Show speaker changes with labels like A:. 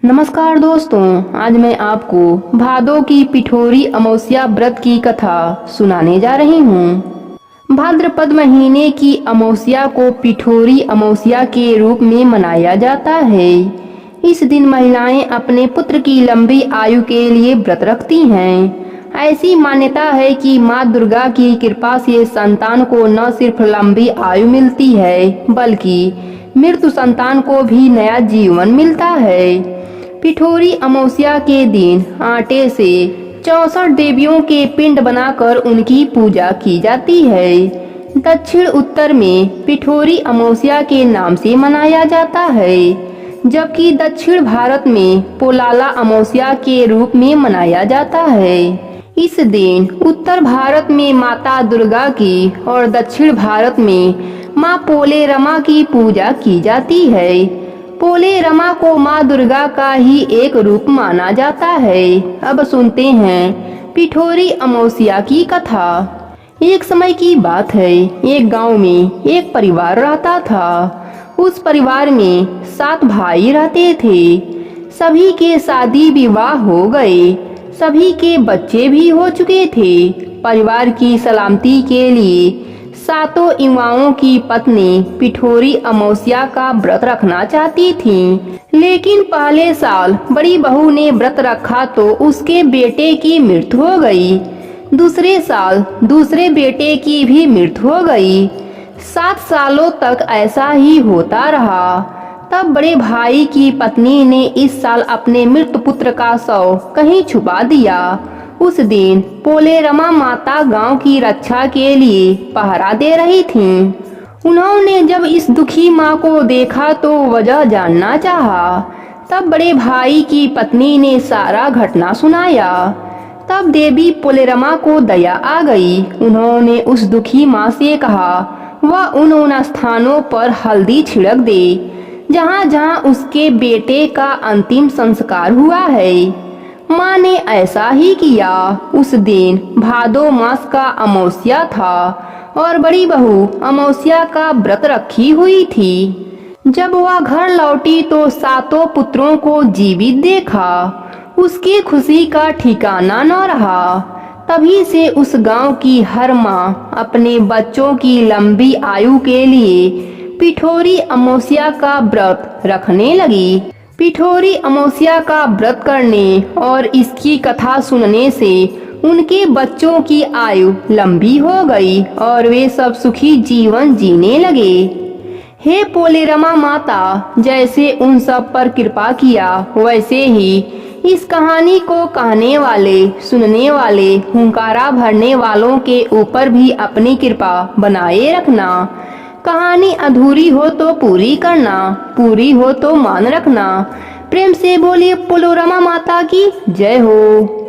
A: नमस्कार दोस्तों, आज मैं आपको भादों की पिठोरी अमावस्या व्रत की कथा सुनाने जा रही हूँ। भाद्रपद महीने की अमावस्या को पिठोरी अमावस्या के रूप में मनाया जाता है। इस दिन महिलाएं अपने पुत्र की लंबी आयु के लिए व्रत रखती हैं। ऐसी मान्यता है कि माँ दुर्गा की कृपा से संतान को न सिर्फ लंबी आयु मिलती है, बल्कि मृत्यु संतान को भी नया जीवन मिलता है। पिठोरी अमावस्या के दिन आटे से 64 देवियों के पिंड बनाकर उनकी पूजा की जाती है। दक्षिण उत्तर में पिठोरी अमावस्या के नाम से मनाया जाता है, जबकि दक्षिण भारत में पोलाला अमावस्या के रूप में मनाया जाता है। इस दिन उत्तर भारत में माता दुर्गा की और दक्षिण भारत में माँ पोलेरमा की पूजा की जाती है। पोलेरमा को माँ दुर्गा का ही एक रूप माना जाता है। अब सुनते हैं पिठोरी अमावस्या की कथा। एक समय की बात है, एक गांव में एक परिवार रहता था। उस परिवार में 7 भाई रहते थे। सभी के शादी विवाह हो गए, सभी के बच्चे भी हो चुके थे। परिवार की सलामती के लिए 7 युवाओं की पत्नी पिठोरी अमावस्या का व्रत रखना चाहती थी, लेकिन पहले साल बड़ी बहू ने व्रत रखा तो उसके बेटे की मृत्यु हो गई। दूसरे साल दूसरे बेटे की भी मृत्यु हो गई। 7 सालों तक ऐसा ही होता रहा। तब बड़े भाई की पत्नी ने इस साल अपने मृत पुत्र का शव कहीं छुपा दिया। उस दिन पोलेरमा माता गांव की रक्षा के लिए पहरा दे रही थीं। उन्होंने जब इस दुखी मां को देखा तो वजह जानना चाहा। तब बड़े भाई की पत्नी ने सारा घटना सुनाया। तब देवी पोलेरमा को दया आ गई। उन्होंने उस दुखी मां से कहा वह उन स्थानों पर हल्दी छिड़क दे जहां जहां उसके बेटे का अंतिम संस्कार हुआ है। माँ ने ऐसा ही किया। उस दिन भादो मास का अमावस्या था और बड़ी बहू अमावस्या का व्रत रखी हुई थी। जब वह घर लौटी तो 7 पुत्रों को जीवित देखा। उसकी खुशी का ठिकाना न रहा। तभी से उस गांव की हर माँ अपने बच्चों की लंबी आयु के लिए पिठोरी अमावस्या का व्रत रखने लगी। पिठोरी अमावस्या का व्रत करने और इसकी कथा सुनने से उनके बच्चों की आयु लंबी हो गई और वे सब सुखी जीवन जीने लगे। हे पोलेरमा माता, जैसे उन सब पर कृपा किया, वैसे ही इस कहानी को कहने वाले, सुनने वाले, हुंकारा भरने वालों के ऊपर भी अपनी कृपा बनाए रखना। कहानी अधूरी हो तो पूरी करना, पूरी हो तो मान रखना। प्रेम से बोलिए पोलेरमा माता की जय हो।